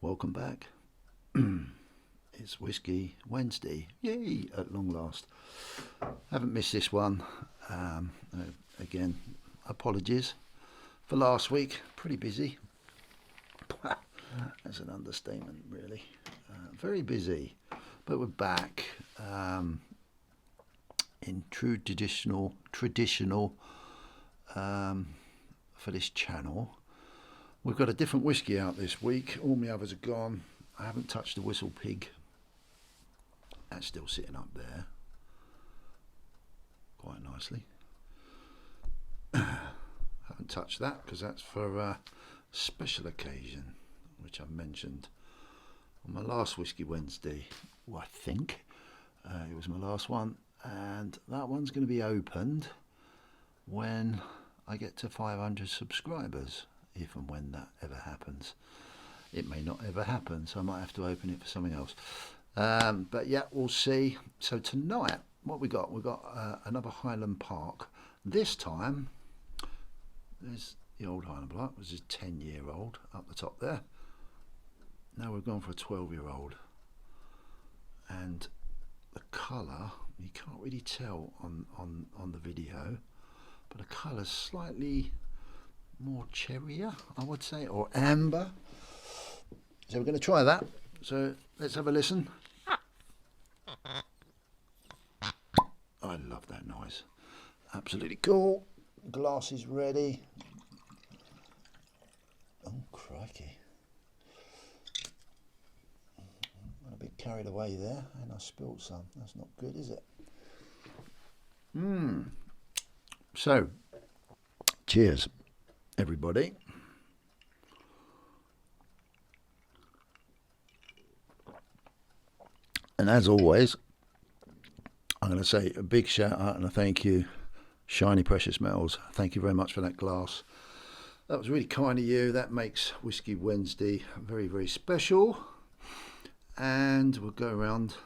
Welcome back. It's Whiskey Wednesday. Yay, at long last. Haven't missed this one. Again, apologies for last week. Pretty busy. That's an understatement, really. Very busy. But we're back in true traditional for this channel. We've got a different whiskey out this week. All my others are gone. I haven't touched the Whistle Pig. That's still sitting up there quite nicely. Haven't touched that because that's for a special occasion, which I mentioned on my last Whiskey Wednesday. Well, I think it was my last one, and that one's going to be opened when I get to 500 subscribers. If and when that ever happens. It may not ever happen, so I might have to open it for something else. But yeah, we'll see. So tonight, what we got? We've got another Highland Park. This time, there's the old Highland Park, which is 10-year-old up the top there. Now we've gone for a 12-year-old. And the colour, you can't really tell on the video, but the colour's slightly more cherrier, I would say, or amber. So we're going to try that. So let's have a listen. I love that noise. Absolutely cool. Glass is ready. Oh, crikey. I'm a bit carried away there, and I spilled some. That's not good, is it? So, cheers, everybody. And as always, I'm going to say a big shout out and a thank you, Shiny Precious Metals. Thank you very much for that glass. That was really kind of you. That makes Whiskey Wednesday very, very special. And we'll go around.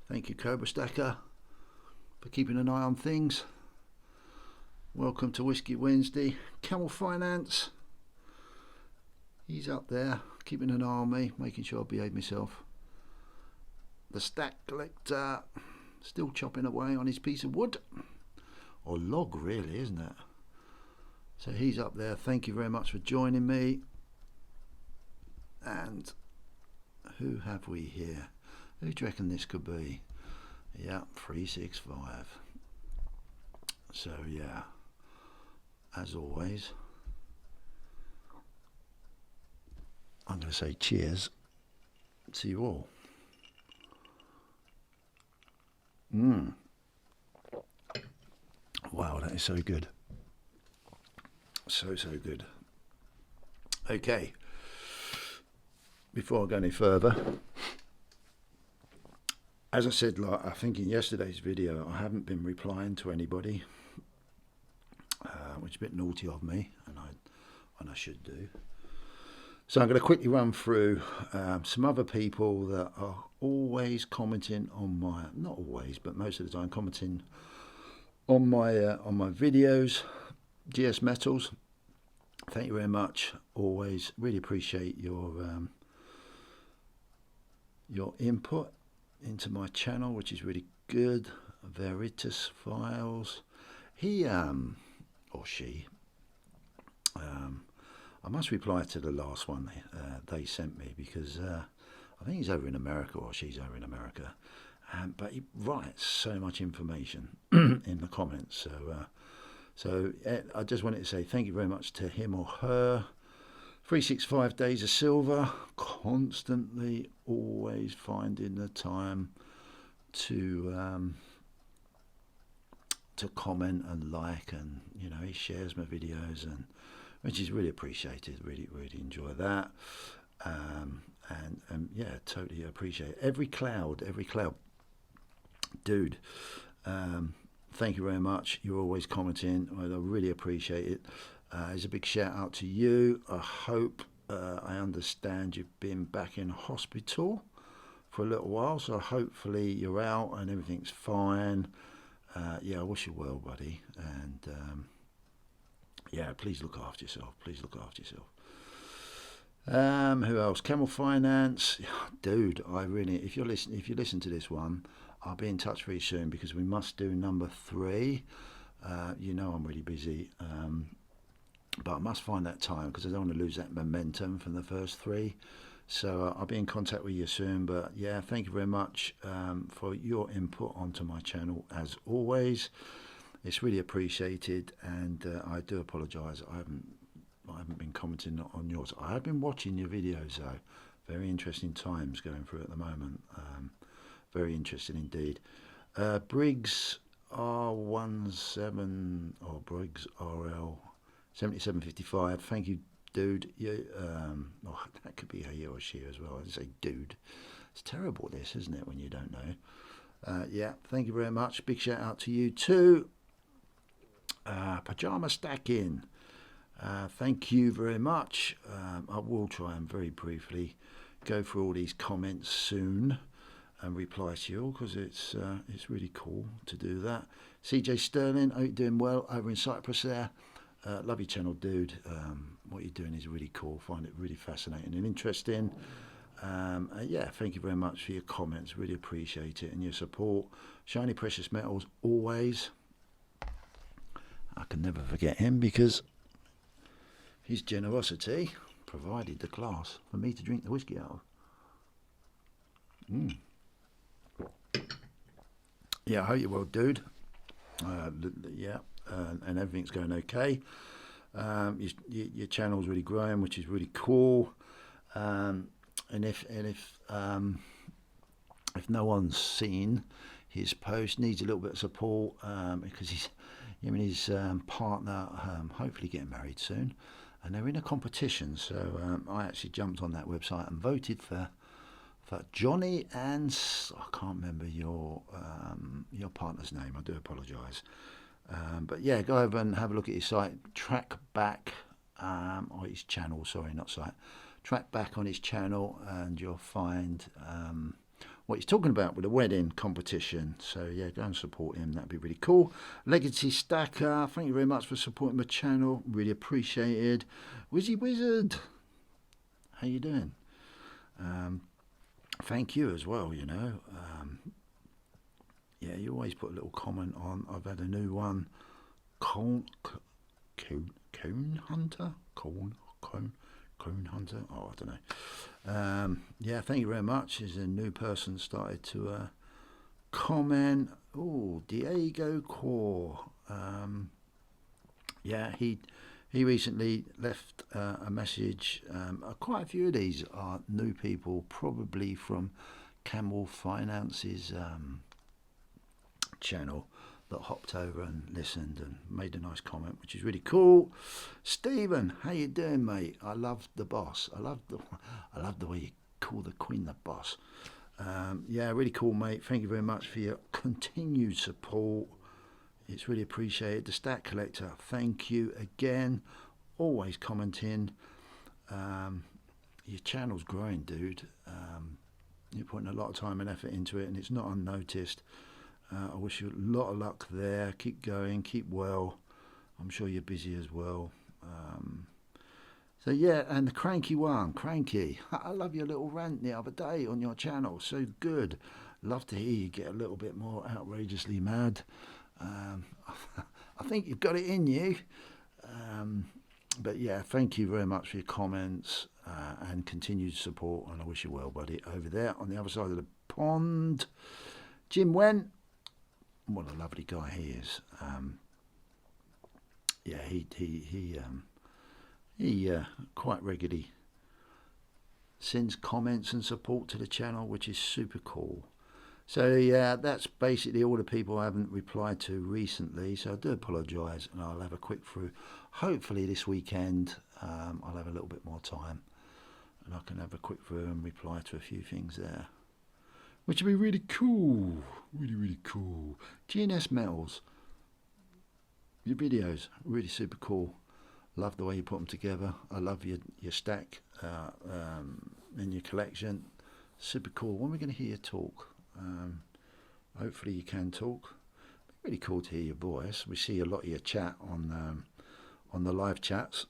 Thank you, Cobra Stacker, for keeping an eye on things. Welcome to Whiskey Wednesday. Camel Finance, he's up there keeping an eye on me, making sure I behave myself. The Stack Collector, still chopping away on his piece of wood, or log really, isn't it? So he's up there. Thank you very much for joining me. And who have we here? Who do you reckon this could be? Yeah, 365. So yeah, as always, I'm going to say cheers to you all. Wow, that is so good. So good. Okay, before I go any further, as I said, like I think in yesterday's video, I haven't been replying to anybody, which is a bit naughty of me, and I should do. So I'm going to quickly run through some other people that are always commenting on my, not always, but most of the time commenting on my videos. GS Metals, thank you very much. Always really appreciate your input into my channel, which is really good. Veritas Files, he or she, I must reply to the last one they sent me, because I think he's over in America, or she's over in America, but he writes so much information in the comments. So I just wanted to say thank you very much to him or her. 365 Days of Silver, constantly always finding the time to comment and like, and you know, he shares my videos, and which is really appreciated. Really enjoy that. And yeah, totally appreciate it. Every cloud, dude. Thank you very much. You're always commenting. I really appreciate it. There's a big shout out to you. I hope I understand you've been back in hospital for a little while, so hopefully you're out and everything's fine. Yeah, I wish you well, buddy. And yeah, please look after yourself. Please look after yourself. Who else? Camel Finance, dude. I really, if you listen to this one, I'll be in touch very soon because we must do number 3. You know I'm really busy, but I must find that time because I don't want to lose that momentum from the first 3. So I'll be in contact with you soon. But yeah, thank you very much for your input onto my channel as always. It's really appreciated, and I do apologise. I haven't been commenting on yours. I have been watching your videos though. Very interesting times going through at the moment. Very interesting indeed. Briggs R17 or Briggs RL 7755. Thank you, dude. You, that could be a he or she as well. I say dude. It's terrible, this, isn't it, when you don't know? Yeah, thank you very much. Big shout out to you too. Pajama Stacking. Thank you very much. I will try and very briefly go through all these comments soon and reply to you all because it's really cool to do that. CJ Sterling, hope you're doing well over in Cyprus there. Love your channel, dude. What you're doing is really cool. Find it really fascinating and interesting. Yeah, thank you very much for your comments. Really appreciate it and your support. Shiny Precious Metals, always. I can never forget him because his generosity provided the glass for me to drink the whiskey out of. Yeah, I hope you're well, dude. Yeah, and everything's going okay. Your channel's really growing, which is really cool. And if no one's seen his post, needs a little bit of support because him and his partner hopefully getting married soon. And they're in a competition, so I actually jumped on that website and voted for Johnny and I can't remember your partner's name. I do apologise, but yeah, go over and have a look at his site. Track back or his channel. Sorry, not site. Track back on his channel, and you'll find what he's talking about with the wedding competition. So yeah, go and support him. That'd be really cool. Legacy Stacker, thank you very much for supporting my channel. Really appreciated. Wizzy Wizard, how you doing? Thank you as well. You know, yeah, you always put a little comment on. I've had a new one. Coon Hunter. Oh, I don't know. Yeah, thank you very much. There's a new person started to comment. Oh, Diego Core. Yeah, he recently left a message. Quite a few of these are new people, probably from Camel Finance's channel, that hopped over and listened and made a nice comment, which is really cool. Stephen, how you doing, mate? I love the boss. I love the way you call the Queen the boss. Yeah, really cool, mate. Thank you very much for your continued support. It's really appreciated. The Stat Collector, thank you again. Always commenting. Your channel's growing, dude. You're putting a lot of time and effort into it, and it's not unnoticed. I wish you a lot of luck there. Keep going, keep well. I'm sure you're busy as well. So yeah, and the Cranky one, Cranky. I love your little rant the other day on your channel. So good. Love to hear you get a little bit more outrageously mad. I think you've got it in you. But yeah, thank you very much for your comments and continued support. And I wish you well, buddy. Over there on the other side of the pond, Jim Wen. What a lovely guy he is. Yeah, he quite regularly sends comments and support to the channel, which is super cool. So yeah, that's basically all the people I haven't replied to recently. So I do apologise, and I'll have a quick through. Hopefully this weekend I'll have a little bit more time, and I can have a quick through and reply to a few things there, which would be really cool. Really cool. GNS Metals, your videos really super cool. Love the way you put them together. I love your stack in your collection. Super cool. When are we going to hear you talk? Hopefully you can talk. Really cool to hear your voice. We see a lot of your chat on on the live chats.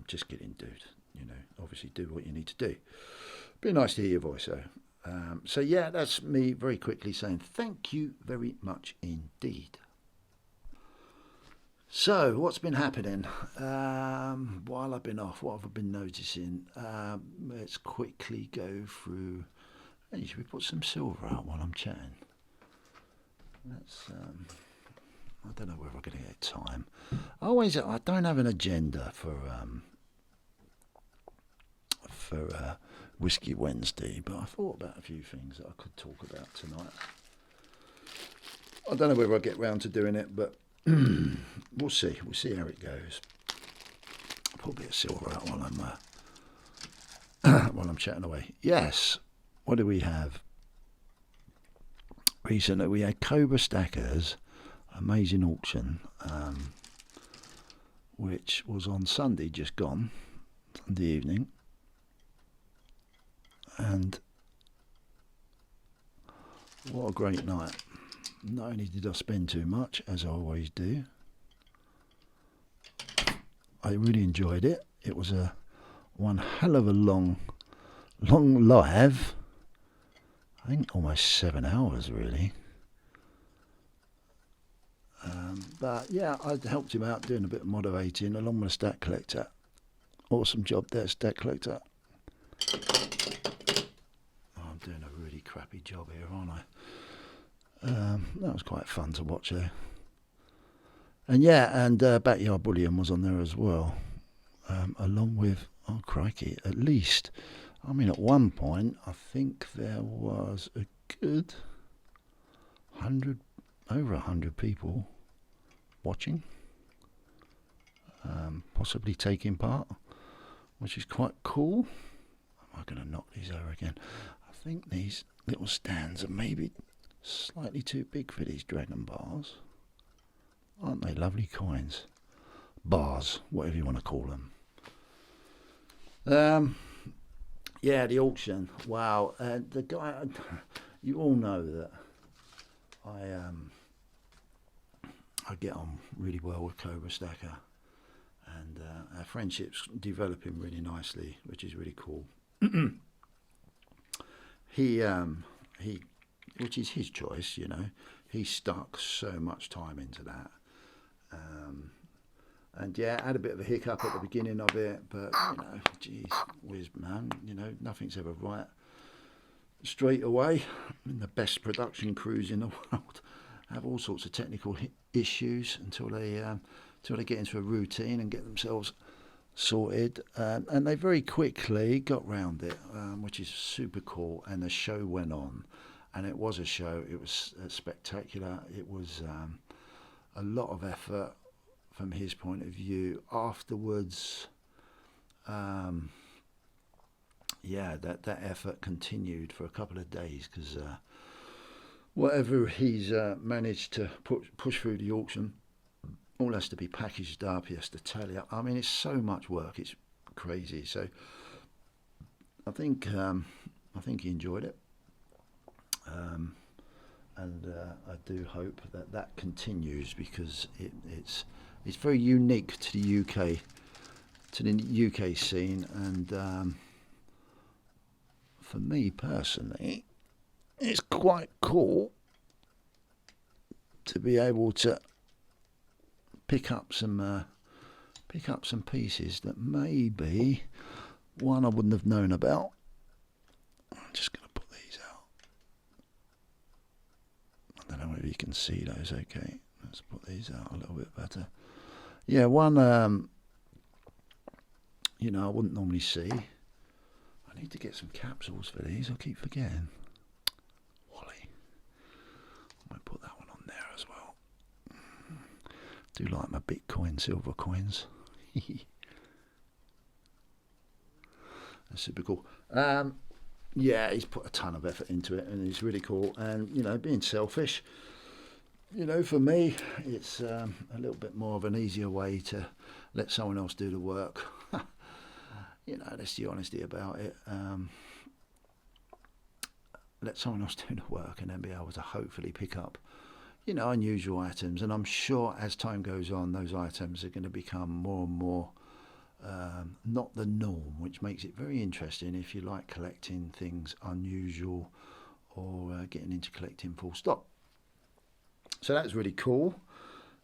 Just kidding, dude. You know, obviously do what you need to do. Be nice to hear your voice, though. So yeah, that's me very quickly saying thank you very much indeed. So what's been happening while I've been off? What have I been noticing? Let's quickly go through. Hey, should we put some silver out while I'm chatting? Let's. I don't know whether I'm going to get time. I don't have an agenda for Whiskey Wednesday, but I thought about a few things that I could talk about tonight. I don't know whether I'll get round to doing it, but we'll see. We'll see how it goes. I'll put a bit of silver out while I'm chatting away. Yes. What do we have? Recently we had Cobra Stackers amazing auction, which was on Sunday, just gone, Sunday evening. And what a great night. Not only did I spend too much, as I always do, I really enjoyed it. It was a one hell of a long live. I think almost 7 hours, really. But yeah, I helped him out doing a bit of moderating along with a Stack Collector. Awesome job there, Stack Collector. I'm doing a really crappy job here, aren't I? That was quite fun to watch though. And yeah, and Backyard Bullion was on there as well, along with, oh crikey, at least, I mean at one point I think there was a good 100, over 100 people watching, possibly taking part, which is quite cool. Am I going to knock these over again? I think these little stands are maybe slightly too big for these dragon bars. Aren't they lovely coins? Bars, whatever you want to call them. Yeah, the auction. Wow. The guy, you all know that I get on really well with Cobra Stacker, and our friendship's developing really nicely, which is really cool. He, which is his choice, you know. He stuck so much time into that. And yeah, I had a bit of a hiccup at the beginning of it, but you know, geez whiz, man, you know, nothing's ever right straight away. I mean, the best production crews in the world have all sorts of technical issues until they get into a routine and get themselves sorted, and they very quickly got round it, which is super cool. And the show went on, and it was a show. It was spectacular. It was a lot of effort from his point of view. Afterwards, yeah, that effort continued for a couple of days, because whatever he's managed to push through the auction, all has to be packaged up. He has to tally up. I mean, it's so much work. It's crazy. So I think he enjoyed it, and I do hope that continues, because it's very unique to the UK scene, and for me personally, it's quite cool to be able to pick up some pieces that maybe one I wouldn't have known about. I'm just going to put these out. I don't know whether you can see those. Okay, let's put these out a little bit better. Yeah, one you know, I wouldn't normally see. I need to get some capsules for these. I keep forgetting. Wally, I might put that one on there as well. Do like my Bitcoin silver coins. That's super cool. Yeah, he's put a ton of effort into it, and it's really cool. And you know, being selfish, you know, for me, it's a little bit more of an easier way to let someone else do the work. You know, that's the honesty about it. Let someone else do the work, and then be able to hopefully pick up, you know, unusual items. And I'm sure as time goes on, those items are going to become more and more not the norm, which makes it very interesting if you like collecting things unusual or getting into collecting full stop. So that's really cool.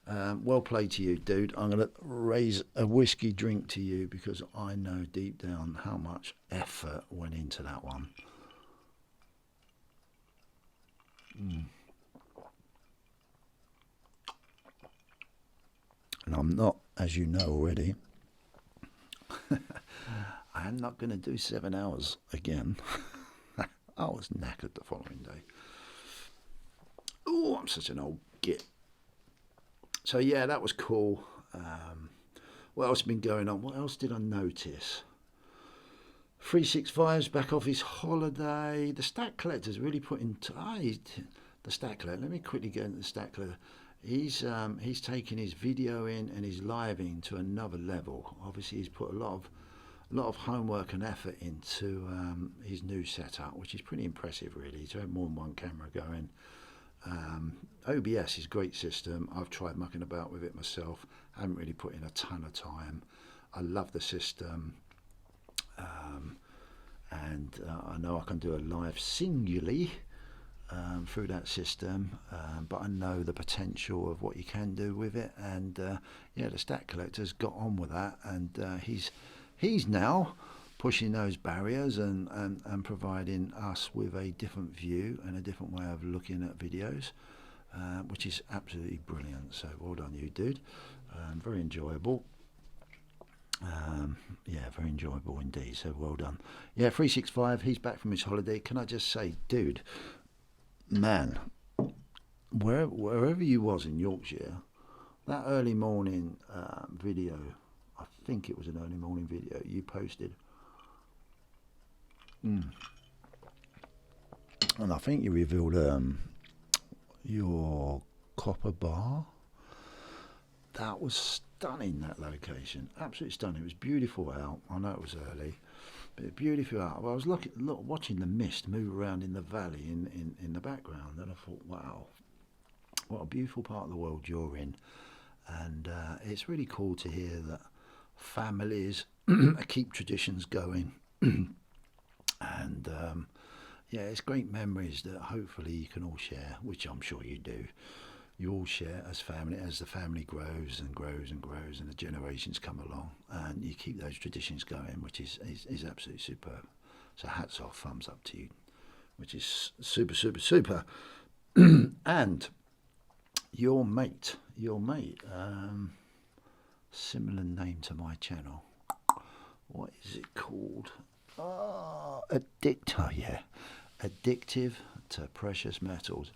Well played to you, dude. I'm going to raise a whiskey drink to you because I know deep down how much effort went into that one. And I'm not, as you know already, I'm not going to do 7 hours again. I was knackered the following day. Oh, I'm such an old git. So yeah, that was cool. What else has been going on? What else did I notice? 365's back off his holiday. The Stack Collector's really put into the Stack Collector. Let me quickly go into the Stack Collector. He's taken his video in and his living to another level. Obviously, he's put a lot of homework and effort into his new setup, which is pretty impressive, really. To have more than one camera going. OBS is a great system. I've tried mucking about with it myself. I haven't really put in a ton of time. I love the system. And I know I can do a live singly through that system, but I know the potential of what you can do with it. And yeah, the Stack Collector's got on with that, and he's now pushing those barriers and providing us with a different view and a different way of looking at videos, which is absolutely brilliant. So well done you, dude. Very enjoyable. Yeah, very enjoyable indeed. So well done. Yeah, 365. He's back from his holiday. Can I just say, dude, man, wherever you was in Yorkshire, that early morning video, I think it was an early morning video you posted. And I think you revealed your copper bar. That was stunning, that location. Absolutely stunning. It was beautiful out. I know it was early, but beautiful out. I was watching the mist move around in the valley in the background, and I thought, wow, what a beautiful part of the world you're in. And it's really cool to hear that families keep traditions going. And yeah, it's great memories that hopefully you can all share, which I'm sure you do. You all share as family, as the family grows and grows and grows and the generations come along, and you keep those traditions going, which is absolutely superb. So hats off, thumbs up to you, which is super, super, super. And your mate, similar name to my channel. What is it called? Oh, Addictor, yeah. Addictive to Precious Metals.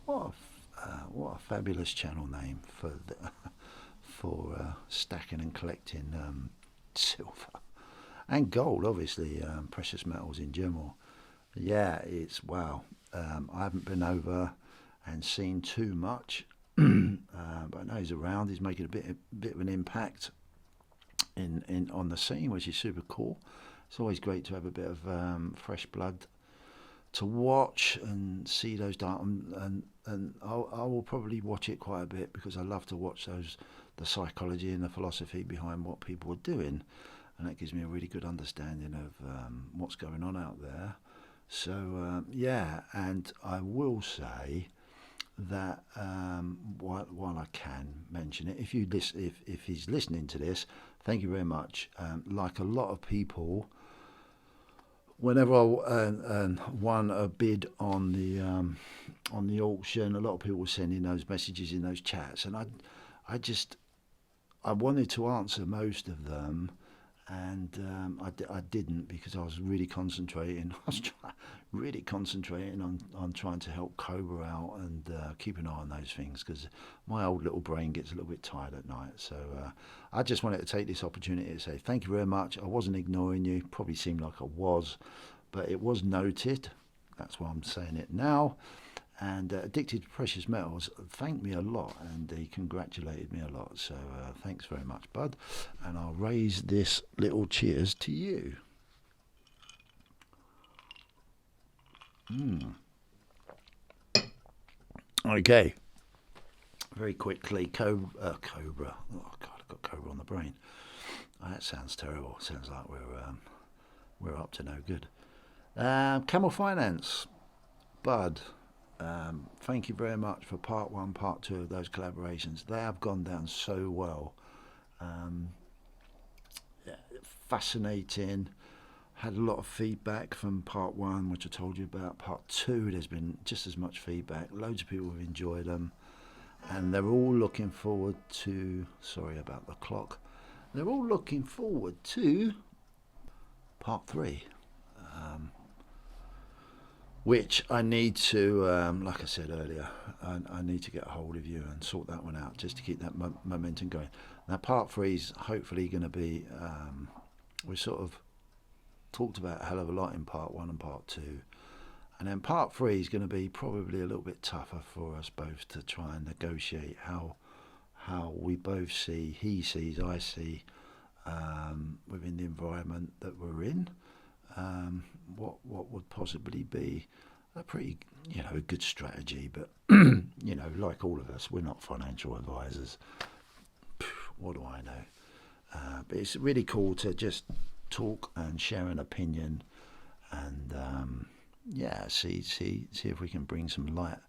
What a fabulous channel name for stacking and collecting silver and gold, obviously, precious metals in general. Yeah, it's wow. I haven't been over and seen too much, but I know he's around. He's making a bit of an impact in on the scene, which is super cool. It's always great to have a bit of fresh blood to watch and see those and I will probably watch it quite a bit because I love to watch the psychology and the philosophy behind what people are doing, and that gives me a really good understanding of what's going on out there. So yeah, and I will say that while I can mention it, if he's listening to this, thank you very much. Like a lot of people, whenever I won a bid on the auction, a lot of people were sending those messages in those chats, and I wanted to answer most of them, and I didn't because I was really concentrating. Really concentrating on trying to help Cobra out and keep an eye on those things, because my old little brain gets a little bit tired at night. So I just wanted to take this opportunity to say thank you very much. I wasn't ignoring you. Probably seemed like I was, but it was noted. That's why I'm saying it now. And Addicted to Precious Metals thanked me a lot, and he congratulated me a lot. So thanks very much, bud. And I'll raise this little cheers to you. Okay. Very quickly, Cobra. Oh God, I've got Cobra on the brain. Oh, that sounds terrible. Sounds like we're up to no good. Camel Finance, Bud. Thank you very much for part 1, part 2 of those collaborations. They have gone down so well. Yeah, fascinating. Had a lot of feedback from part 1, which I told you about. Part 2, there's been just as much feedback. Loads of people have enjoyed them, and they're all looking forward to. Sorry about the clock. They're all looking forward to part 3, which I need to, like I said earlier, I need to get a hold of you and sort that one out just to keep that momentum going. Now, part 3 is hopefully going to be. We sort of talked about a hell of a lot in part 1 and part 2, and then part 3 is going to be probably a little bit tougher for us both to try and negotiate how we both see, he sees, I see, within the environment that we're in, what would possibly be a pretty, a good strategy. But like all of us, we're not financial advisors. What do I know? But it's really cool to just talk and share an opinion, and see if we can bring some light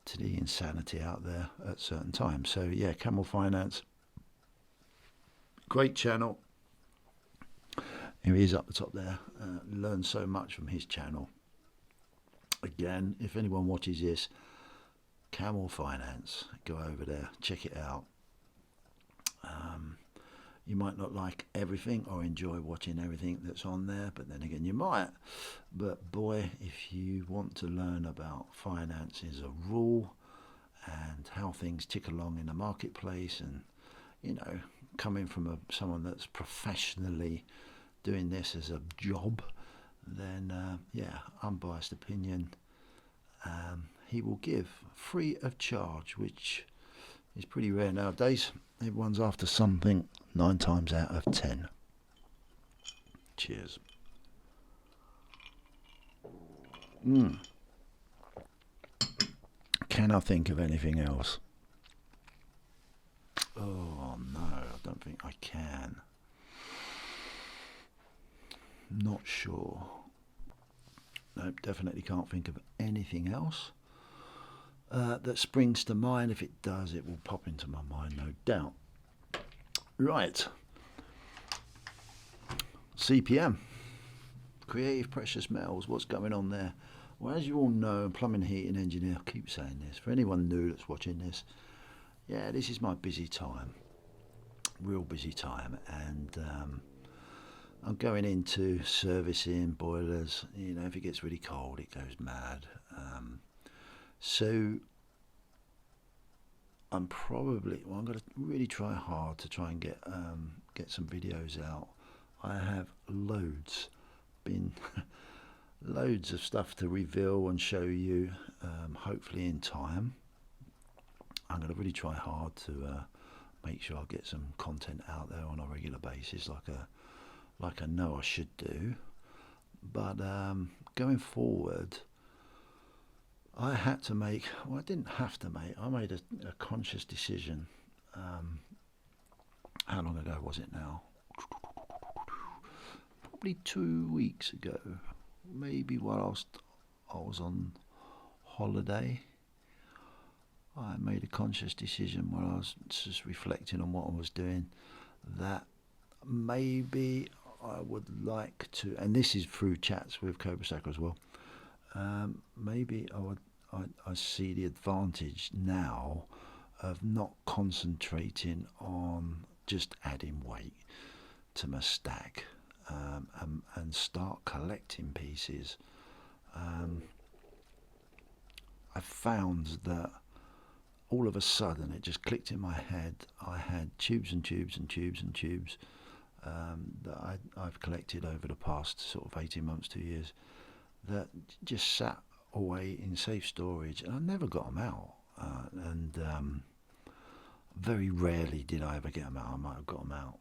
to the insanity out there at certain times. So yeah, Camel Finance, great channel. Here he is up the top there. Learned so much from his channel. Again, if anyone watches this, Camel Finance, go over there, check it out. You might not like everything or enjoy watching everything that's on there, but then again you might. But boy, if you want to learn about finance as a rule and how things tick along in the marketplace, and coming from someone that's professionally doing this as a job, then unbiased opinion he will give free of charge, which is pretty rare nowadays. Everyone's after something 9 times out of 10. Cheers. Can I think of anything else? Oh no, I don't think I can. Not sure. Nope, definitely can't think of anything else that springs to mind. If it does, it will pop into my mind, no doubt. Right. CPM, Creative Precious Metals, what's going on there? Well, as you all know, plumbing, heating engineer, I keep saying this, for anyone new that's watching this, yeah, this is my busy time, real busy time, and I'm going into servicing boilers. If it gets really cold, it goes mad. So I'm going to really try hard to try and get some videos out. I have loads of stuff to reveal and show you, hopefully in time. I'm going to really try hard to make sure I get some content out there on a regular basis, like I know I should do. But going forward, I didn't have to make, I made a conscious decision. How long ago was it now? Probably 2 weeks ago, maybe while I was on holiday. I made a conscious decision when I was just reflecting on what I was doing, that maybe I would like to, and this is through chats with Cobra Stacker as well, maybe I see the advantage now of not concentrating on just adding weight to my stack, and start collecting pieces. I found that all of a sudden it just clicked in my head. I had tubes and tubes and tubes and tubes that I've collected over the past sort of 18 months, 2 years, that just sat away in safe storage, and I never got them out. Very rarely did I ever get them out. I might have got them out,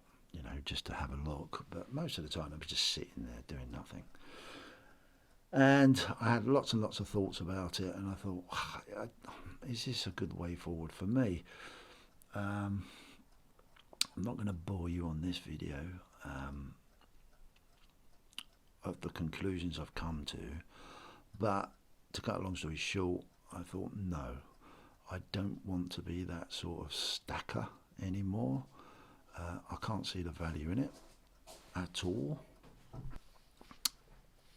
just to have a look, but most of the time I was just sitting there doing nothing. And I had lots and lots of thoughts about it, and I thought, is this a good way forward for me? I'm not going to bore you on this video of the conclusions I've come to, but to cut a long story short, I thought, no, I don't want to be that sort of stacker anymore. I can't see the value in it at all.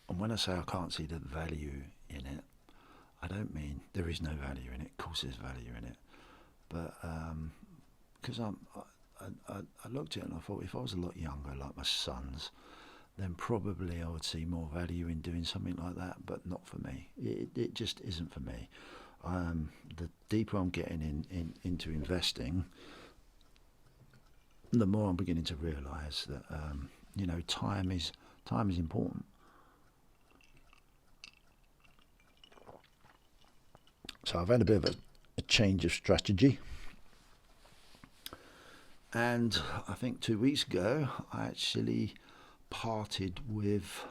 And when I say I can't see the value in it, I don't mean there is no value in it. Of course there's value in it. But because I looked at it and I thought, if I was a lot younger, like my sons, then probably I would see more value in doing something like that, but not for me. It just isn't for me. The deeper I'm getting into investing, the more I'm beginning to realise that time is important. So I've had a bit of a change of strategy, and I think 2 weeks ago I actually parted with,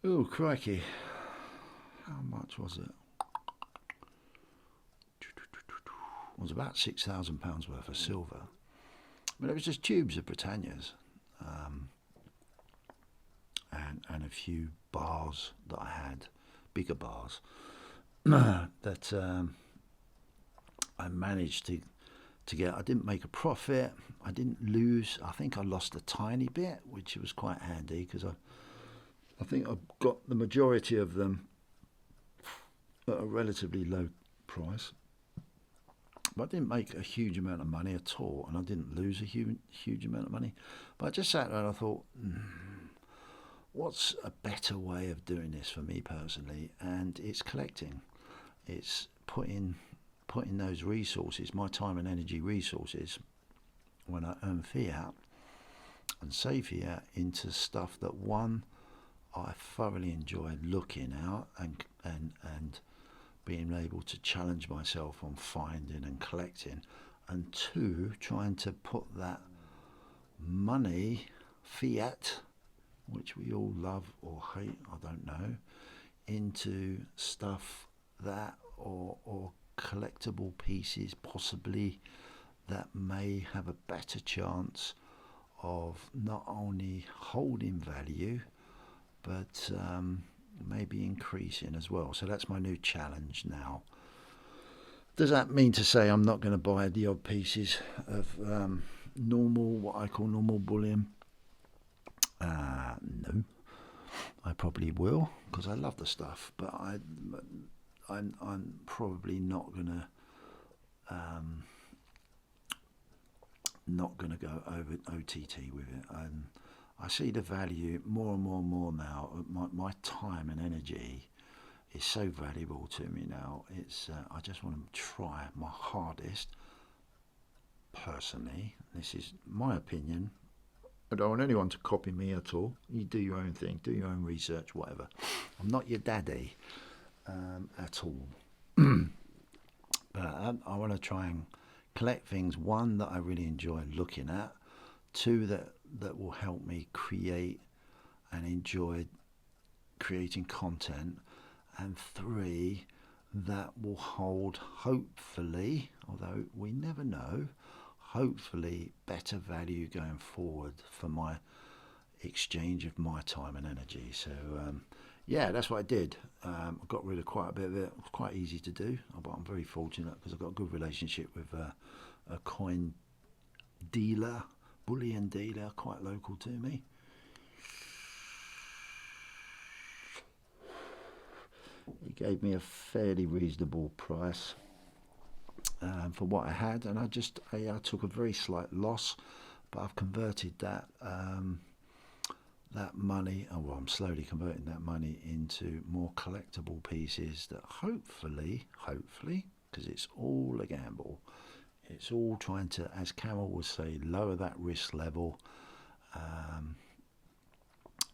oh crikey, how much was it? It was about £6,000 worth of silver, but it was just tubes of Britannias, and a few bars that I had, bigger bars, that I managed to get. I didn't make a profit, I didn't lose. I think I lost a tiny bit, which was quite handy, because I think I got the majority of them at a relatively low price. But I didn't make a huge amount of money at all, and I didn't lose a huge amount of money. But I just sat there and I thought, what's a better way of doing this for me personally? And it's collecting. It's putting those resources, my time and energy resources, when I earn fiat and save fiat, into stuff that, one, I thoroughly enjoy looking at and being able to challenge myself on finding and collecting, and two, trying to put that money, fiat, which we all love or hate, I don't know, into stuff that, or collectible pieces possibly, that may have a better chance of not only holding value, but maybe increasing as well. So that's my new challenge now. Does that mean to say I'm not going to buy the odd pieces of what I call normal bullion? No, I probably will, because I love the stuff, but I'm probably not gonna go over OTT with it. And I see the value more and more now. My time and energy is so valuable to me now. It's I just want to try my hardest. Personally, this is my opinion. I don't want anyone to copy me at all. You do your own thing, do your own research, whatever. I'm not your daddy at all. But I want to try and collect things, one, that I really enjoy looking at, two, that will help me create and enjoy creating content, and three, that will hold, hopefully, although we never know, hopefully better value going forward for my exchange of my time and energy. So yeah, that's what I did. I got rid of quite a bit of it. It was quite easy to do, but I'm very fortunate because I've got a good relationship with a coin dealer, bullion dealer, quite local to me. He gave me a fairly reasonable price for what I had, and I took a very slight loss, but I've converted that money, I'm slowly converting that money into more collectible pieces that hopefully, because it's all a gamble, it's all trying to, as Carol would say, lower that risk level,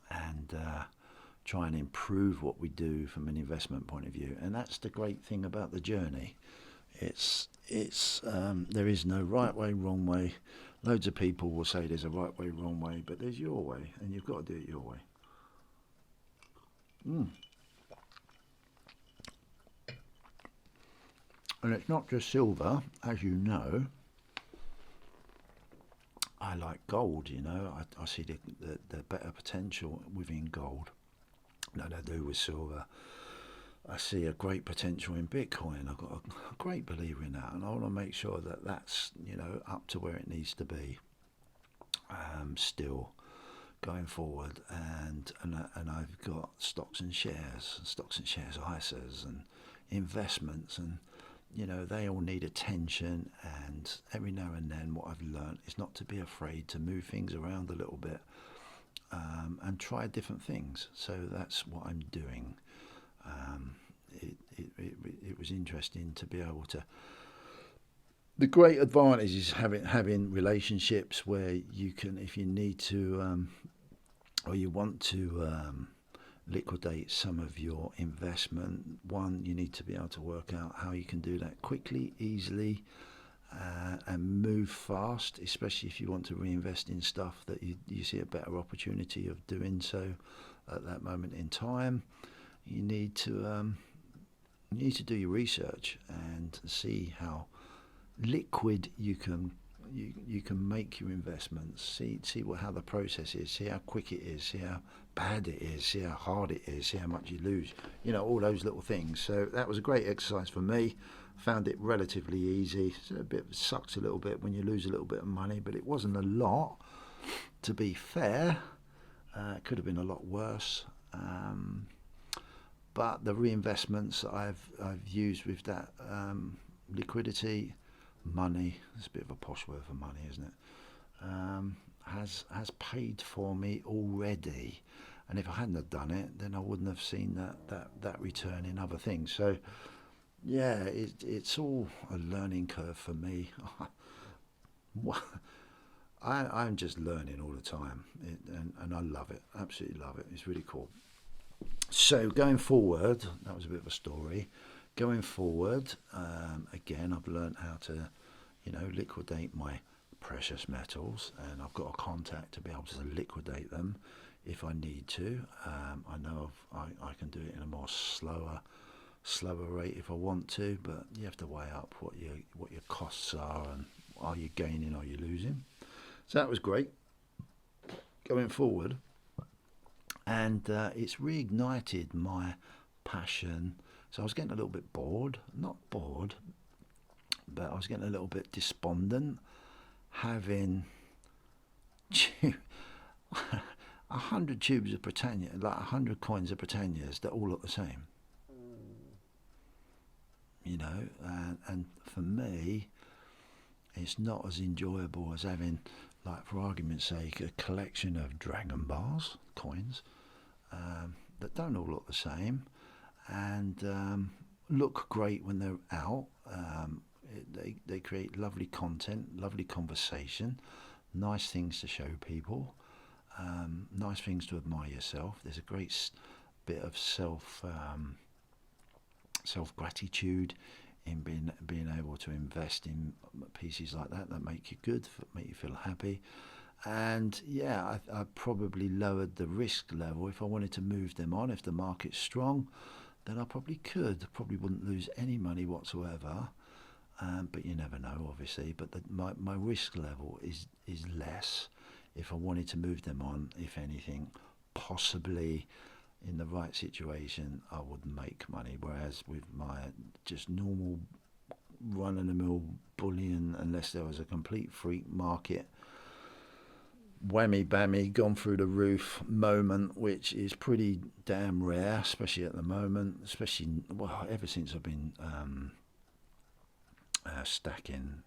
and try and improve what we do from an investment point of view. And that's the great thing about the journey. It's there is no right way, wrong way. Loads of people will say there's a right way, wrong way, but there's your way, and you've got to do it your way. Mm. And it's not just silver, as you know. I like gold, you know. I see the better potential within gold than I do with silver. I see a great potential in Bitcoin. I've got a great believer in that, and I want to make sure that that's, you know, up to where it needs to be, still going forward. And I've got stocks and shares, ISAs, and investments, and you know they all need attention. And every now and then, what I've learned is not to be afraid to move things around a little bit, and try different things. So that's what I'm doing. Um, it was interesting to be able to. The great advantage is having relationships where you can, if you need to, or you want to liquidate some of your investment. One, you need to be able to work out how you can do that quickly, easily, and move fast, especially if you want to reinvest in stuff that you see a better opportunity of doing so at that moment in time. You need to do your research and see how liquid you can make your investments. See how the process is. See how quick it is. See how bad it is. See how hard it is. See how much you lose. You know, all those little things. So that was a great exercise for me. Found it relatively easy. So sucks a little bit when you lose a little bit of money, but it wasn't a lot. To be fair, it could have been a lot worse. But the reinvestments that I've used with that liquidity, money, it's a bit of a posh word for money, isn't it? Has paid for me already. And if I hadn't have done it, then I wouldn't have seen that return in other things. So yeah, it's all a learning curve for me. I'm just learning all the time, and I love it. Absolutely love it. It's really cool. So going forward, that was a bit of a story. Going forward, again, I've learned how to, you know, liquidate my precious metals, and I've got a contact to be able to liquidate them if I need to. I know I can do it in a more slower rate if I want to, but you have to weigh up what your costs are, and are you gaining, are you losing. So that was great. Going forward, and it's reignited my passion. So I was getting a little bit bored, not bored, but I was getting a little bit despondent, having 100 tubes of Britannia, like 100 coins of Britannias that all look the same. You know, and for me, it's not as enjoyable as having, like for argument's sake, a collection of Dragon Bars coins that don't all look the same, and look great when they're out. They create lovely content, lovely conversation, nice things to show people, nice things to admire yourself. There's a great bit of self gratitude in being able to invest in pieces like that make you good, make you feel happy. And yeah, I probably lowered the risk level. If I wanted to move them on, if the market's strong, then I probably could. Probably wouldn't lose any money whatsoever. But you never know, obviously. But my risk level is less. If I wanted to move them on, if anything, possibly in the right situation, I would make money. Whereas with my just normal run-of-the-mill bullion, unless there was a complete freak market, whammy bammy, gone through the roof moment, which is pretty damn rare, especially at the moment, ever since I've been stacking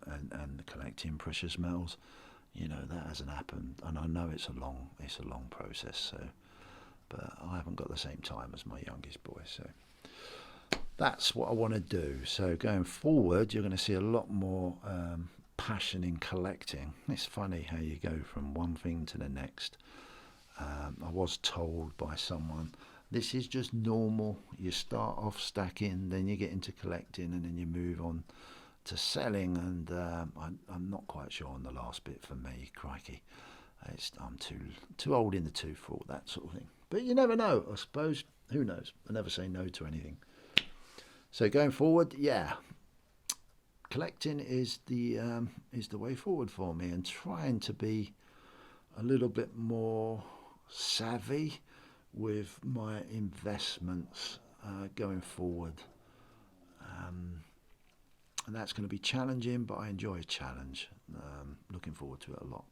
and collecting precious metals. You know, that hasn't happened, and I know it's a long process. So, but I haven't got the same time as my youngest boy. So that's what I want to do. So going forward, you're going to see a lot more passion in collecting. It's funny how you go from one thing to the next. I was told by someone, this is just normal. You start off stacking, then you get into collecting, and then you move on to selling. And I'm not quite sure on the last bit for me. Crikey, I'm too old in the tooth for all that sort of thing. But you never know, I suppose. Who knows? I never say no to anything. So going forward, yeah, collecting is the way forward for me, and trying to be a little bit more savvy with my investments going forward. And that's going to be challenging, but I enjoy a challenge. Looking forward to it a lot.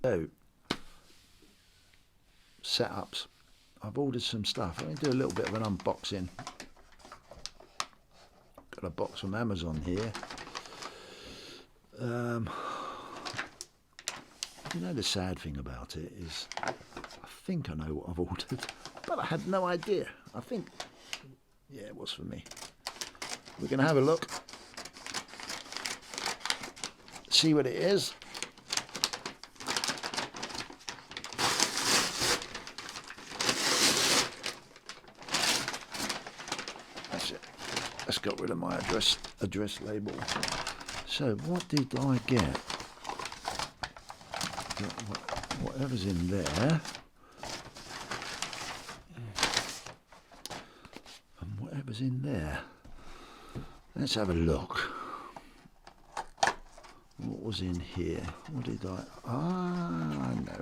So, setups. I've ordered some stuff. I'm going to do a little bit of an unboxing. Got a box from Amazon here. You know, the sad thing about it is I think I know what I've ordered, but I had no idea. I think, yeah, it was for me. We're going to have a look, see what it is. That's it. Let's get rid of my address label. So what did I get? Whatever's in there, and whatever's in there. Let's have a look. What was in here? What did I know.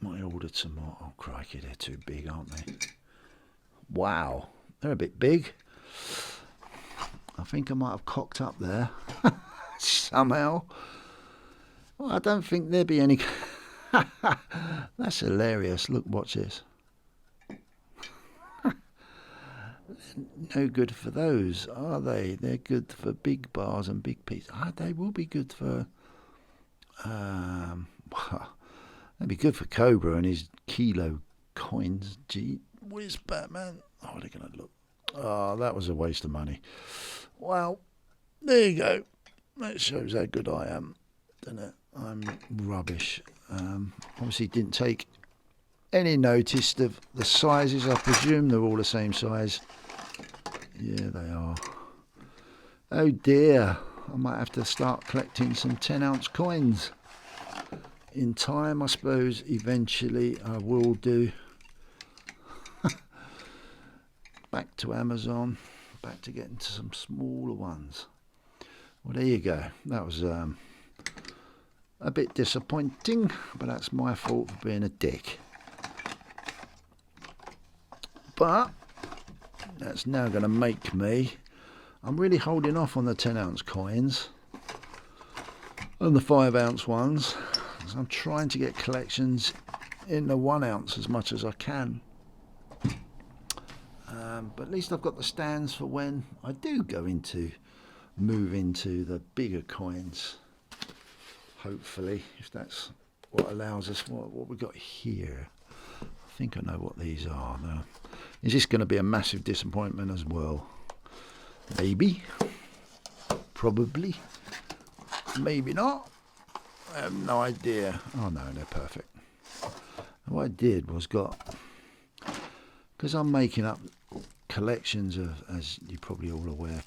Might have ordered some more. Oh crikey, they're too big, aren't they? Wow, they're a bit big. I think I might have cocked up there somehow. Well, I don't think there'd be any. That's hilarious. Look, watch this. No good for those, are they? They're good for big bars and big pieces. They will be good for. They'd be good for Cobra and his kilo coins. Gee whiz, Batman. Oh, they're gonna look. Oh, that was a waste of money. Well, there you go. That shows how good I am, doesn't it? I'm rubbish. Obviously didn't take any notice of the sizes. I presume they're all the same size. Yeah, they are. Oh dear, I might have to start collecting some 10-ounce coins. In time, I suppose, eventually I will do. Back to Amazon, back to getting to some smaller ones. Well, there you go. That was a bit disappointing, but that's my fault for being a dick. But that's now going to make me. I'm really holding off on the 10-ounce coins and the 5-ounce ones. So I'm trying to get collections in the 1 ounce as much as I can. But at least I've got the stands for when I do move into the bigger coins. Hopefully, if that's what allows us. What we got here? I think I know what these are now. Is this going to be a massive disappointment as well? Maybe. Probably. Maybe not. I have no idea. Oh no, they're perfect. And what I did was because I'm making up collections of, as you're probably all aware,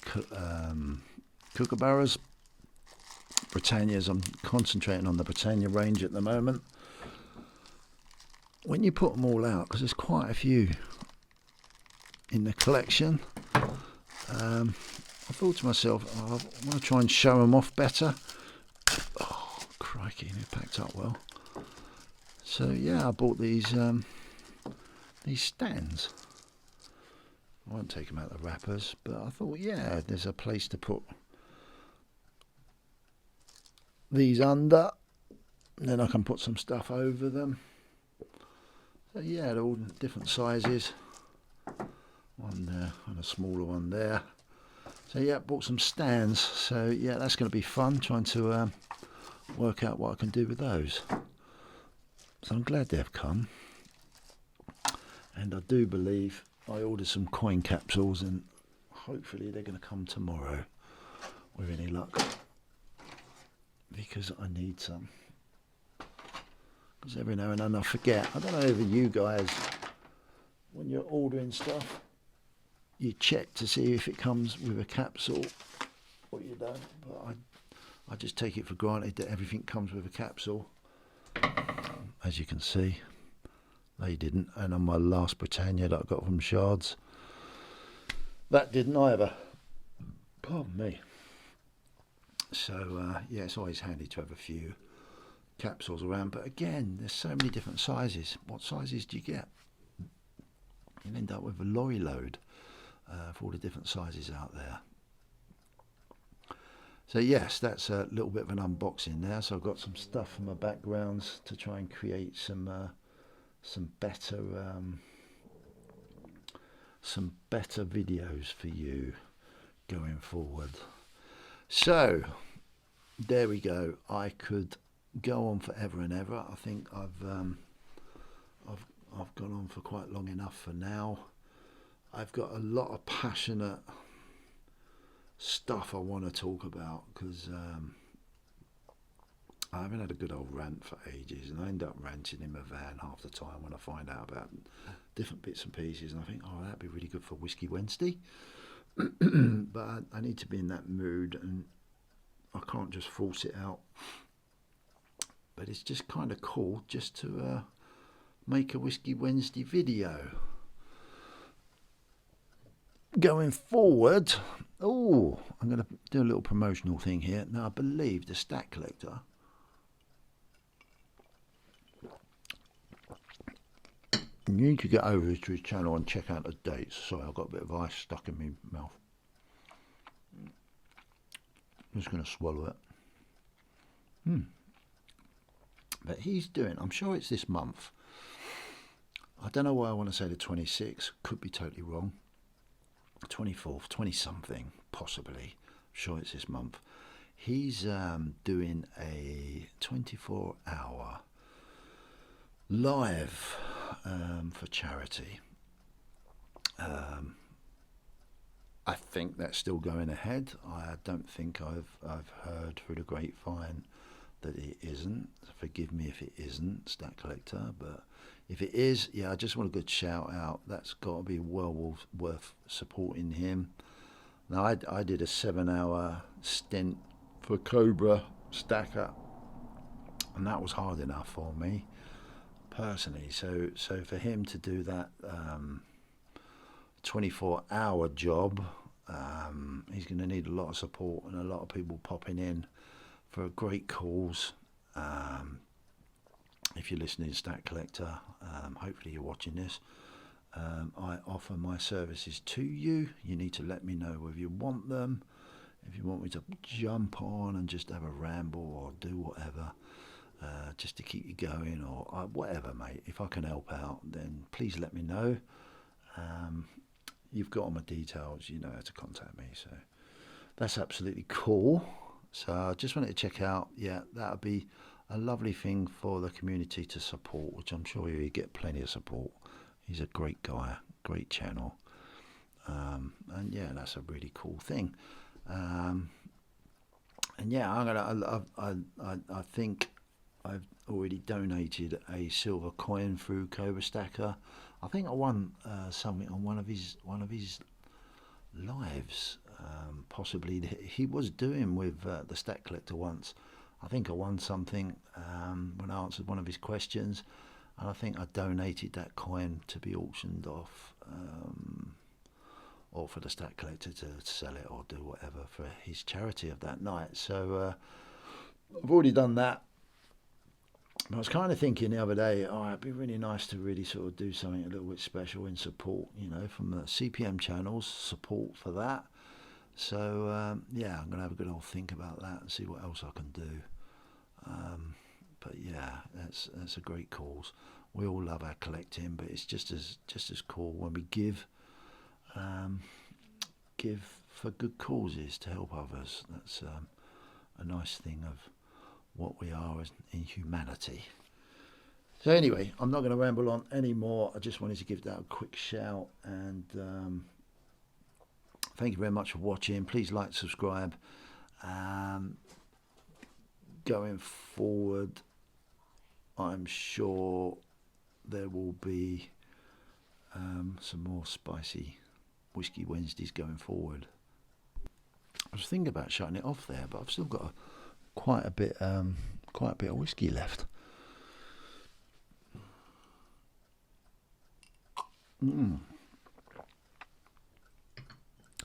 Kookaburras, Britannias. I'm concentrating on the Britannia range at the moment. When you put them all out, because there's quite a few in the collection, I thought to myself, I want to try and show them off better. Oh, crikey, they packed up well. So yeah, I bought these stands. I won't take them out of the wrappers, but I thought, yeah, there's a place to put these under, and then I can put some stuff over them. So yeah, they're all different sizes. One there and a smaller one there. So yeah, bought some stands. So yeah, that's going to be fun trying to work out what I can do with those. So I'm glad they've come, and I do believe I ordered some coin capsules, and hopefully they're going to come tomorrow with any luck, because I need some. Because every now and then I forget. I don't know if you guys, when you're ordering stuff, you check to see if it comes with a capsule or you don't. But I just take it for granted that everything comes with a capsule. as you can see. They didn't. And on my last Britannia that I got from Shards, that didn't either. Pardon me. So yeah, it's always handy to have a few capsules around, but again, there's so many different sizes. What sizes do you get? You'll end up with a lorry load for all the different sizes out there. So yes, that's a little bit of an unboxing there. So I've got some stuff in my backgrounds to try and create some better videos for you going forward. So there we go. I could go on forever and ever. I think I've gone on for quite long enough for now. I've got a lot of passionate stuff I want to talk about because I haven't had a good old rant for ages, and I end up ranting in my van half the time when I find out about different bits and pieces, and I think, oh, that'd be really good for Whiskey Wednesday. But I need to be in that mood, and I can't just force it out. But it's just kind of cool just to make a Whiskey Wednesday video. Going forward, oh, I'm going to do a little promotional thing here. Now, I believe the Stack Collector you need to get over to his channel and check out the dates. Sorry, I've got a bit of ice stuck in my mouth. I'm just going to swallow it. But he's doing, I'm sure it's this month. I don't know why I want to say the 26th. Could be totally wrong. 24th, 20-something, possibly. I'm sure it's this month. He's doing a 24-hour live for charity. I think that's still going ahead. I don't think I've heard through the grapevine that it isn't. Forgive me if it isn't, Stack Collector, but if it is, yeah, I just want a good shout out. That's got to be well worth supporting him. Now, I did a 7-hour stint for Cobra Stacker, and that was hard enough for me personally. So for him to do that 24-hour job, he's going to need a lot of support and a lot of people popping in for a great cause. If you're listening, Stack Collector, hopefully you're watching this. I offer my services to you. You need to let me know whether you want them. If you want me to jump on and just have a ramble or do whatever, just to keep you going or whatever, mate. If I can help out, then please let me know. You've got all my details. You know how to contact me. So that's absolutely cool. So I just wanted to check out. Yeah, that would be a lovely thing for the community to support, which I'm sure you get plenty of support. He's a great guy, great channel, and yeah, that's a really cool thing. And yeah, I think I've already donated a silver coin through Cobra Stacker. I think I won something on one of his lives. Possibly he was doing with the Stack Collector once. I think I won something when I answered one of his questions, and I think I donated that coin to be auctioned off, or for the Stack Collector to sell it or do whatever for his charity of that night. So I've already done that. I was kind of thinking the other day, oh, it'd be really nice to really sort of do something a little bit special in support, you know, from the CPM channels, support for that. So yeah, I'm gonna have a good old think about that and see what else I can do. But yeah, that's a great cause. We all love our collecting, but it's just as cool when we give for good causes to help others. That's a nice thing of what we are in humanity. So anyway, I'm not going to ramble on anymore. I just wanted to give that a quick shout, and thank you very much for watching. Please like, subscribe. Going forward, I'm sure there will be some more spicy Whiskey Wednesdays going forward. I was thinking about shutting it off there, but I've still got quite a bit of whiskey left. I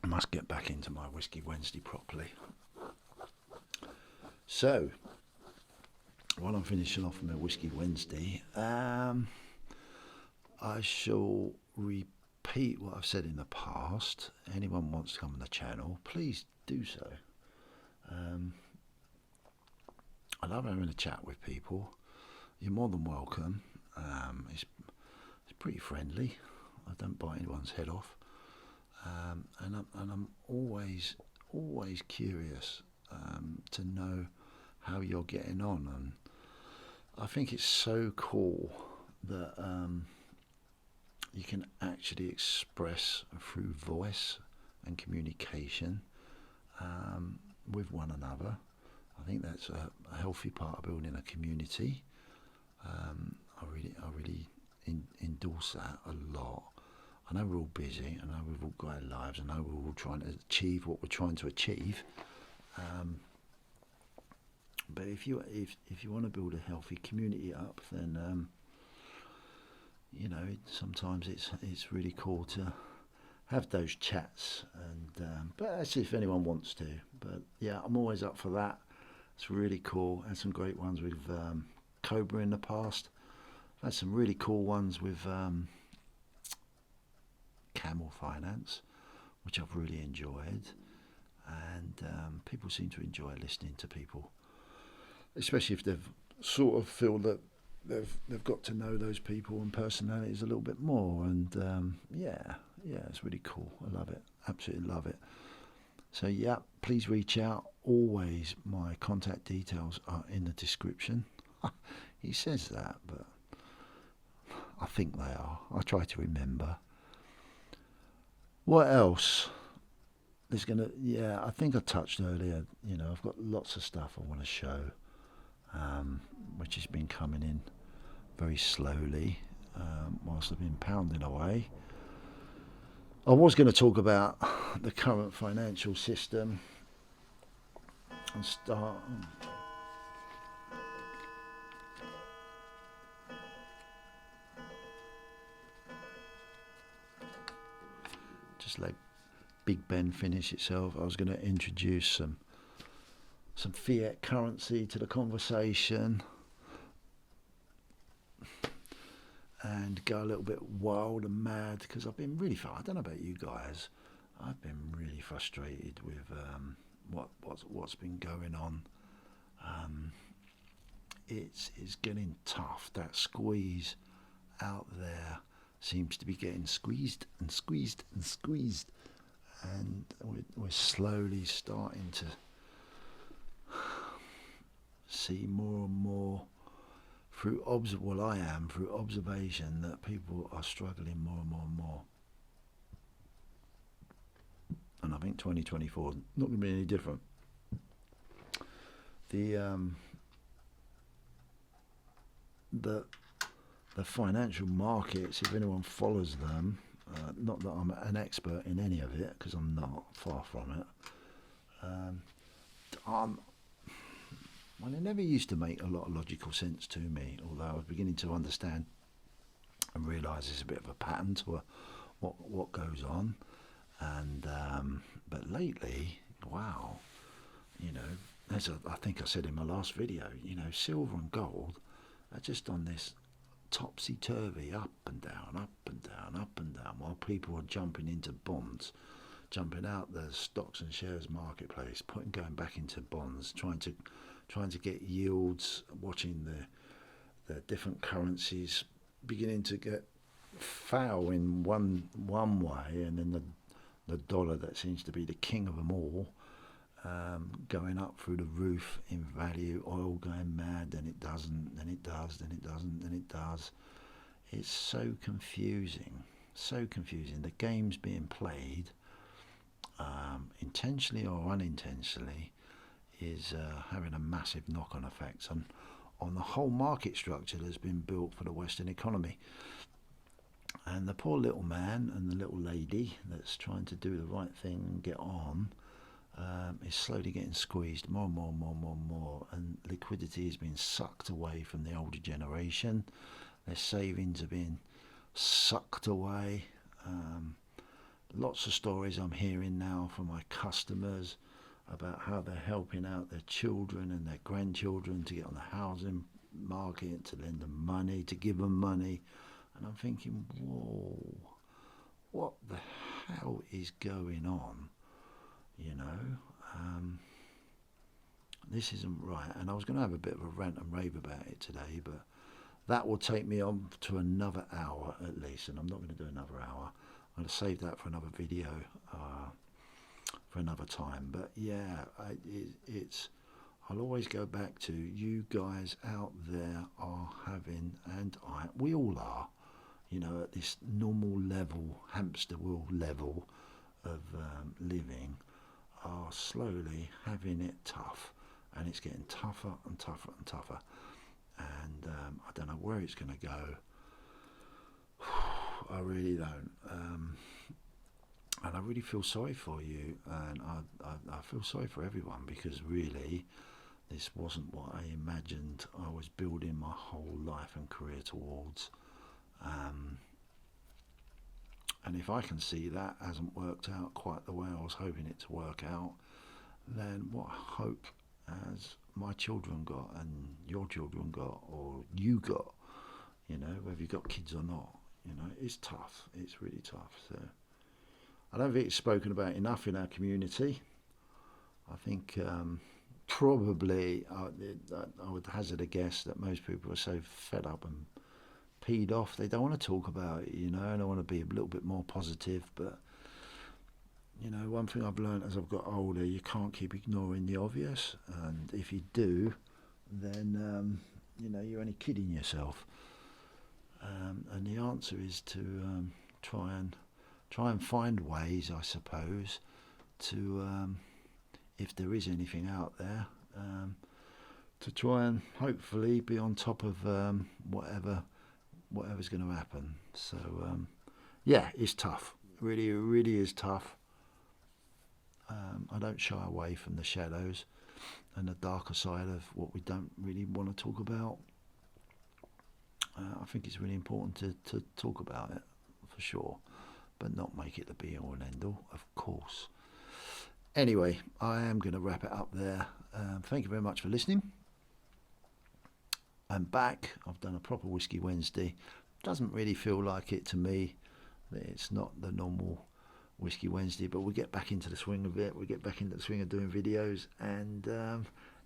must get back into my Whiskey Wednesday properly. So, while I'm finishing off my Whiskey Wednesday, I shall repeat what I've said in the past. Anyone wants to come on the channel, please do so. I love having a chat with people. You're more than welcome. It's pretty friendly. I don't bite anyone's head off, and I'm always curious to know how you're getting on. And I think it's so cool that you can actually express through voice and communication with one another. I think that's a healthy part of building a community. I really endorse that a lot. I know we're all busy. I know we've all got our lives. I know we're all trying to achieve what we're trying to achieve. But if you want to build a healthy community up, then sometimes it's really cool to have those chats. And but that's if anyone wants to. But yeah, I'm always up for that. It's really cool. Had some great ones with Cobra in the past. I've had some really cool ones with Camel Finance, which I've really enjoyed. And people seem to enjoy listening to people, especially if they've sort of feel that they've got to know those people and personalities a little bit more. And yeah, it's really cool. I love it. Absolutely love it. So yeah, please reach out. Always, my contact details are in the description. He says that, but I think they are. I try to remember. What else? I think I touched earlier. I've got lots of stuff I want to show, which has been coming in very slowly whilst I've been pounding away. I was going to talk about the current financial system and start. Just let Big Ben finish itself. I was going to introduce some fiat currency to the conversation and go a little bit wild and mad, because I've been really I don't know about you guys, I've been really frustrated with what's been going on. It's getting tough. That squeeze out there seems to be getting squeezed and squeezed and squeezed, and we're slowly starting to see more and more through observation that people are struggling more and more and more. And I think 2024 is not going to be any different. The financial markets, if anyone follows them, not that I'm an expert in any of it, because I'm not, far from it. Well, it never used to make a lot of logical sense to me, although I was beginning to understand and realise there's a bit of a pattern to what goes on. And but lately, wow, I think I said in my last video, silver and gold are just on this topsy-turvy, up and down, up and down, up and down, while people are jumping into bonds, jumping out the stocks and shares marketplace, going back into bonds, trying to get yields, watching the different currencies beginning to get foul in one way, and then the dollar, that seems to be the king of them all, going up through the roof in value. Oil going mad, then it doesn't, then it does, then it doesn't, then it does. It's so confusing, so confusing. The game's being played, intentionally or unintentionally, is having a massive knock-on effect on the whole market structure that's been built for the Western economy. And the poor little man and the little lady that's trying to do the right thing and get on is slowly getting squeezed more and more and more and more and more, and liquidity is being sucked away from the older generation. Their savings are being sucked away. Lots of stories I'm hearing now from my customers about how they're helping out their children and their grandchildren to get on the housing market, to lend them money, to give them money. And I'm thinking, whoa, what the hell is going on? You know, this isn't right. And I was going to have a bit of a rant and rave about it today, but that will take me on to another hour at least, and I'm not going to do another hour. I'm going to save that for another video, for another time. But yeah, it's. I'll always go back to you guys out there are having, and we all are, you know, at this normal level, hamster wheel level of living, are slowly having it tough, and it's getting tougher and tougher and tougher. And I don't know where it's going to go. I really don't. And I really feel sorry for you, and I feel sorry for everyone, because really this wasn't what I imagined I was building my whole life and career towards. And if I can see that hasn't worked out quite the way I was hoping it to work out, then what hope has my children got, and your children got, or you got, you know, whether you've got kids or not? You know, it's tough. It's really tough. So I don't think it's spoken about enough in our community. I think probably I would hazard a guess that most people are so fed up and peed off, they don't want to talk about it, you know, and I want to be a little bit more positive. But you know, one thing I've learned as I've got older, you can't keep ignoring the obvious, and if you do, then you know, you're only kidding yourself. And the answer is to try and find ways, I suppose, to if there is anything out there, to try and hopefully be on top of whatever's going to happen. So yeah, it's tough. Really, it really is tough. I don't shy away from the shadows and the darker side of what we don't really want to talk about. I think it's really important to talk about it, for sure, but not make it the be all and end all, of course. Anyway, I am going to wrap it up there. Thank you very much for listening. I'm back. I've done a proper Whiskey Wednesday. Doesn't really feel like it to me. It's not the normal Whiskey Wednesday, but we get back into the swing of it. We get back into the swing of doing videos, and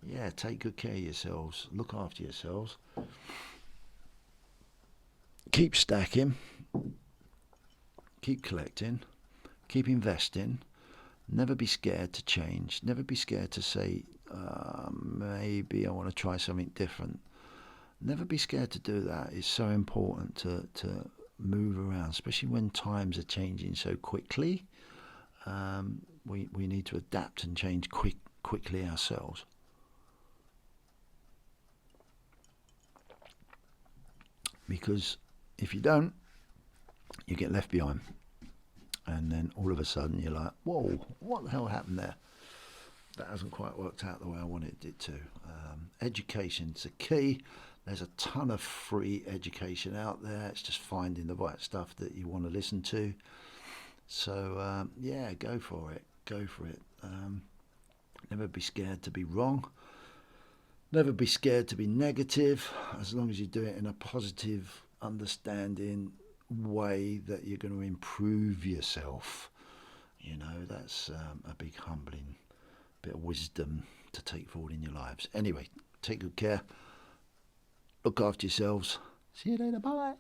yeah, take good care of yourselves. Look after yourselves. Keep stacking. Keep collecting. Keep investing. Never be scared to change. Never be scared to say, maybe I want to try something different. Never be scared to do that. It's so important to move around, especially when times are changing so quickly. We need to adapt and change quickly ourselves. Because if you don't, you get left behind. And then all of a sudden you're like, whoa, what the hell happened there? That hasn't quite worked out the way I wanted it to. Education's a key. There's a ton of free education out there. It's just finding the right stuff that you want to listen to. So, yeah, go for it. Go for it. Never be scared to be wrong. Never be scared to be negative, as long as you do it in a positive, understanding way that you're going to improve yourself. You know, that's a big humbling bit of wisdom to take forward in your lives. Anyway, take good care. Look after yourselves. See you later. Bye.